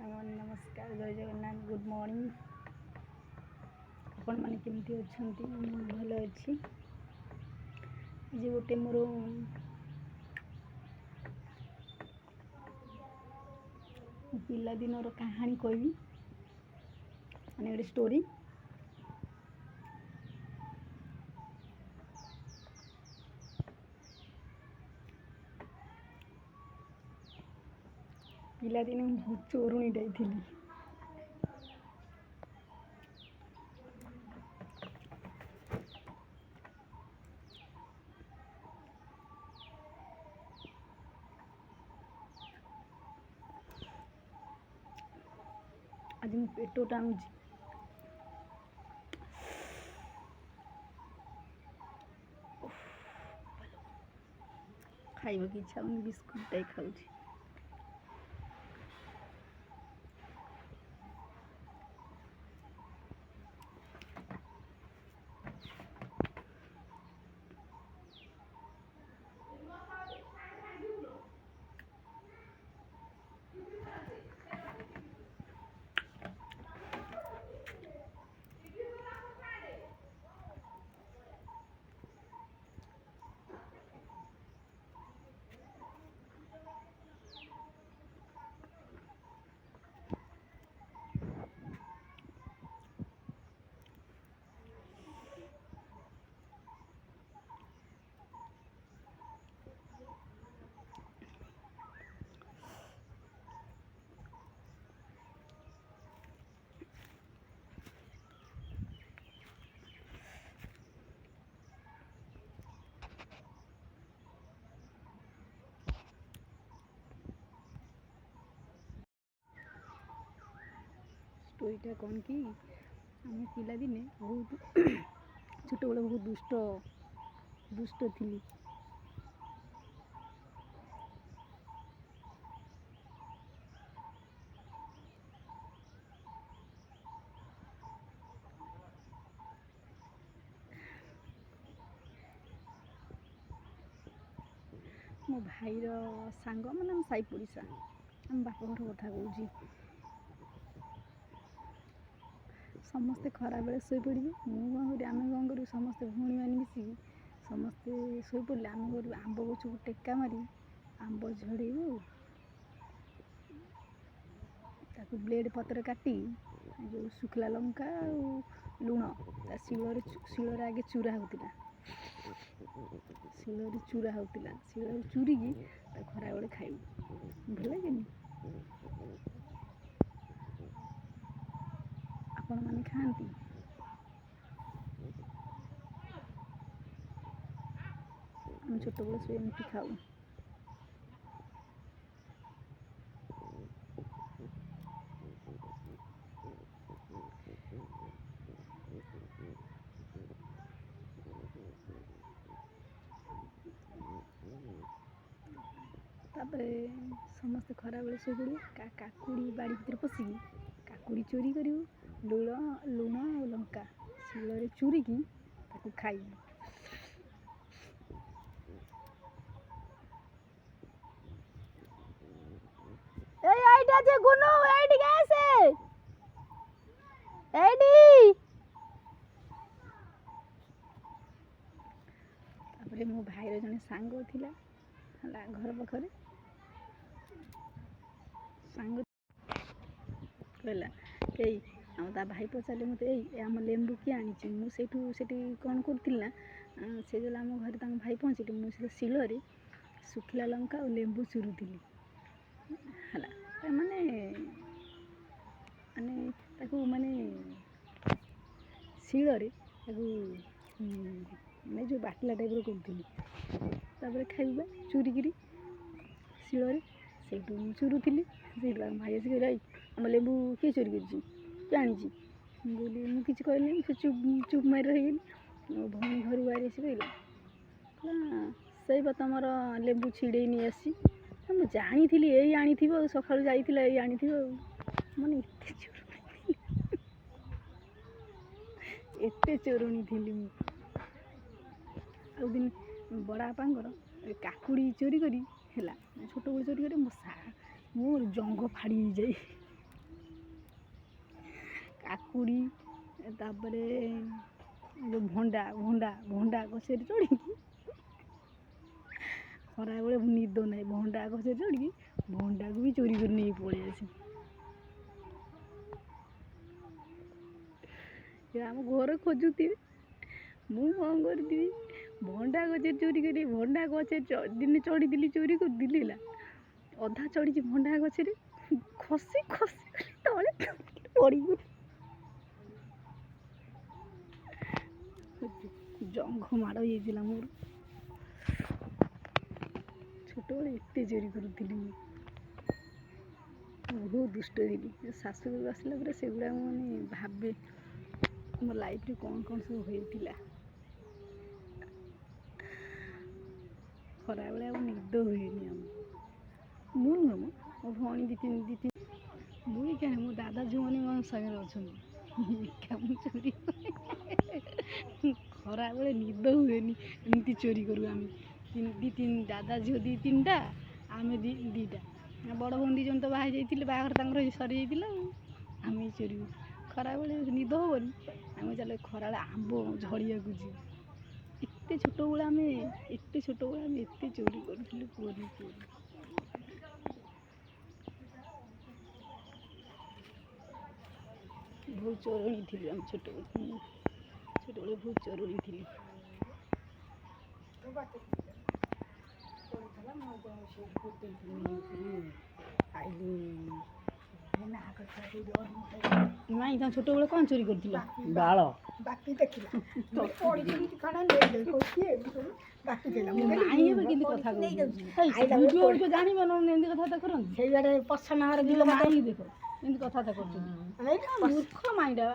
ସାଙ୍ଗମାନେ ନମସ୍କାର, ଜୟ Jagannath, good morning. ଆପଣମାନେ କେମିତି ଅଛନ୍ତି? ମୁଁ ଭଲ ଅଛି। ଆଜି ଗୋଟେ ମୋର ପିଲାଦିନର କାହାଣୀ କହିବି, ମାନେ ଗୋଟେ ଷ୍ଟୋରି। ପିଲାଦିନେ ମୁଁ ଚୋରୁଣୀଟେ ଥିଲି। ଆଜି ମୁଁ ପେଟ ଟାଣୁଛି। ଖାଇବାକୁ ଇଚ୍ଛା ହଉନି, ବିସ୍କୁଟଟାଇ ଖାଉଛି। ଷ୍ଟୋରିଟା କ'ଣ କି, ଆମ ପିଲାଦିନେ ବହୁତ ଛୋଟବେଳେ ବହୁତ ଦୁଷ୍ଟ ଥିଲି। ମୋ ଭାଇର ସାଙ୍ଗ, ମାନେ ଆମ ସାହି ପଡ଼ିଶା, ଆମ ବାପ ଘର କଥା କହୁଛି। ସମସ୍ତେ ଖରାବେଳେ ଶୋଇପଡ଼ିବେ। ମୁଁ କ'ଣ କରିବି, ଆମେ କ'ଣ କରିବୁ, ସମସ୍ତେ ଭଉଣୀମାନେ ମିଶିକି ସମସ୍ତେ ଶୋଇପଡ଼ିଲେ ଆମେ କରିବୁ, ଆମ୍ବ ଗଛକୁ ଟେକା ମାରି ଆମ୍ବ ଝଡ଼େଇବୁ, ତାକୁ ବ୍ଲେଡ଼ ପତ୍ର କାଟି ଯେଉଁ ଶୁଖିଲା ଲଙ୍କା ଆଉ ଲୁଣ ତା ଶିଳରେ ଆଗେ ଚୁରା ହେଉଥିଲା। ଶିଳରେ ଚୁରିକି ତା ଖରାବେଳେ ଖାଇବୁ, ଭଲ ଲାଗେନି? ଆପଣମାନେ ଖାଆନ୍ତି? ଆମେ ଛୋଟବେଳେ ସବୁ ଏମିତି ଖାଉ। ତାପରେ ସମସ୍ତେ ଖରାବେଳେ ଶୋଇପଡ଼ିବେ। କାକୁଡ଼ି ବାଡ଼ି ଭିତରେ ପଶିକି କାକୁଡ଼ି ଚୋରି କରିବୁ, ଲୁଣ ଆଉ ଲଙ୍କା ଶିଳରେ ଚୁରିକି ତାକୁ ଖାଇବୁ। ଏଇଠି ଅଛି ଗୁନୁ, ଏଇଠିକି ଆସେ, ଏଇଠି। ତାପରେ ମୋ ଭାଇର ଜଣେ ସାଙ୍ଗ ଥିଲା, ହେଲା, ଘର ପାଖରେ ସାଙ୍ଗ କହିଲା, ଆଉ ତା ଭାଇ ପଚାରିଲେ ମୋତେ, ଆମ ଲେମ୍ବୁ କିଏ ଆଣିଛି? ମୁଁ ସେଠି କ'ଣ କରୁଥିଲି ନା, ସେ ଯେତେବେଳେ ଆମ ଘରେ ତାଙ୍କ ଭାଇ ପହଞ୍ଚିଲେ, ମୁଁ ସେ ଶିଳରେ ଶୁଖିଲା ଲଙ୍କା ଆଉ ଲେମ୍ବୁ ଚୁରୁଥିଲି, ହେଲା। ମାନେ ତାକୁ ଶିଳରେ ତାକୁ ଯେଉଁ ବାଟିଲା ଟାଇପ୍ର କରୁଥିଲି। ତାପରେ ଖାଇବା ଚୁରିକିରି ଶିଳରେ ସେଇଠୁ ମୁଁ ଚୁରୁଥିଲି। ସେଇଠୁ ଆମ ଭାଇ ଆସିକି କହିଲା, ଆମ ଲେମ୍ବୁ କିଏ ଚୋରି କରିଛି, କିଏ ଆଣିଛି? ମୁଁ କହିଲି, ମୁଁ କିଛି କହିଲିନି। ସେ ଚୁପ୍ ମାରି ରହିଗଲି। ମୋ ଭଉଣୀ ଘରୁ ବାହାରି ଆସି କହିଲା, ସେଇ ବା ତମର ଲେମ୍ବୁ ଛିଡ଼େଇ ନେଇ ଆସିଛି। ମୁଁ ଜାଣିଥିଲି ଏଇ ଆଣିଥିବ, ଆଉ ସକାଳୁ ଯାଇଥିଲା ଏଇ ଆଣିଥିବ ଆଉ। ମାନେ ଏତେ ଚୋରୁଣୀ ଥିଲି ମୁଁ। ଆଉ ଦିନ ବଡ଼ ବାପାଙ୍କର କାକୁଡ଼ି ଚୋରି କରି, ହେଲା, ଛୋଟବେଳେ ଚୋରି କରି ମୋ ଜଙ୍ଘ ଫାଡ଼ି ହେଇଯାଏ। କାକୁଡ଼ି ତାପରେ ଯେଉଁ ଭଣ୍ଡା ଭଣ୍ଡା ଭଣ୍ଡା ଗଛରେ ଚଢ଼ିକି ଖରାବେଳେ ନିଦ ନାହିଁ ଭଣ୍ଡା ଗଛରେ ଚଢ଼ିକି ଭଣ୍ଡାକୁ ବି ଚୋରି କରି ନେଇ ପଳେଇ ଆସି ଆମ ଘର ଖୋଜୁଥିବେ ମୁଁ କ'ଣ କରିଥିବି ଭଣ୍ଡା ଗଛରେ ଚୋରି କରି ଭଣ୍ଡା ଗଛରେ ଦିନେ ଚଢ଼ିଥିଲି ଚୋରି କରିଥିଲି ହେଲା ଅଧା ଚଢ଼ିଛି ଭଣ୍ଡା ଗଛରେ ଖସି ଖସି ତଳେ ପଡ଼ିଗଲି ଜଙ୍ଘ ମାଡ଼ ହେଇଯାଇଥିଲା ମୋର ଛୋଟବେଳେ ଏତେ ଚୋରି କରୁଥିଲି ମୁଁ ବହୁତ ଦୁଷ୍ଟ ଥିଲି ଶାଶୁଘରକୁ ଆସିଲା ପରେ ସେଗୁଡ଼ା ମୁଁ ମାନେ ଭାବେ ମୋ ଲାଇଫ୍ରେ କ'ଣ କ'ଣ ସବୁ ହୋଇଥିଲା ଖରାବେଳେ ଆଉ ନିଦ ହୁଏନି ମୁଁ ନୁହେଁ ମୋ ଭଉଣୀ ଦୁଇ ତିନି ମୁଁ ଏକା ମୋ ଦାଦା ଝିଅମାନେ ମୋ ସାଙ୍ଗରେ ଅଛନ୍ତି ଏକା ମୁଁ ଚୋରି ଖରାବେଳେ ନିଦ ହୁଏନି ଏମିତି ଚୋରି କରୁ ଆମେ ଦାଦା ଝିଅ 2-3ଟା ଆମେ ଦିଟା ବଡ଼ ଭଉଣୀ 2 ଜଣ ତ ବାହା ହେଇଯାଇଥିଲେ ବାହାଘର ତାଙ୍କର ସରିଯାଇଥିଲା ଆମେ ଚୋରି ଖରାବେଳେ ନିଦ ହେବନି ଆମେ ଚାଲ ଖରାବେଳେ ଆମ୍ବ ଝଡ଼ିବାକୁ ଯିବୁ ଏତେ ଛୋଟବେଳେ ଆମେ ଏତେ ଚୋରି କରୁଥିଲୁ କୁହନି ବହୁତ ଚୋରଣୀ ଥିଲି ଆମେ ଛୋଟବେଳେ ବହୁତ ଚୋରଣୀ ଥିଲି ନାଇଁ ତମେ ଛୋଟବେଳେ କ'ଣ ଚୋରି କରୁଥିଲ ଡାଳ ବାକି ଦେଖିଲା ନାଇଁ ଏବେ କେମିତି କଥା କହୁଛି ଜାଣିବ ନା ଏମିତି କଥାବାର୍ତ୍ତା କରନ୍ତି ସେଇଆଡ଼େ ପଛନ ଘର ମାଇକି ଦେଖ ଏମିତି କଥାବାର୍ତ୍ତା କରୁଛନ୍ତି ମୂର୍ଖ ମାଇଣ୍ଡା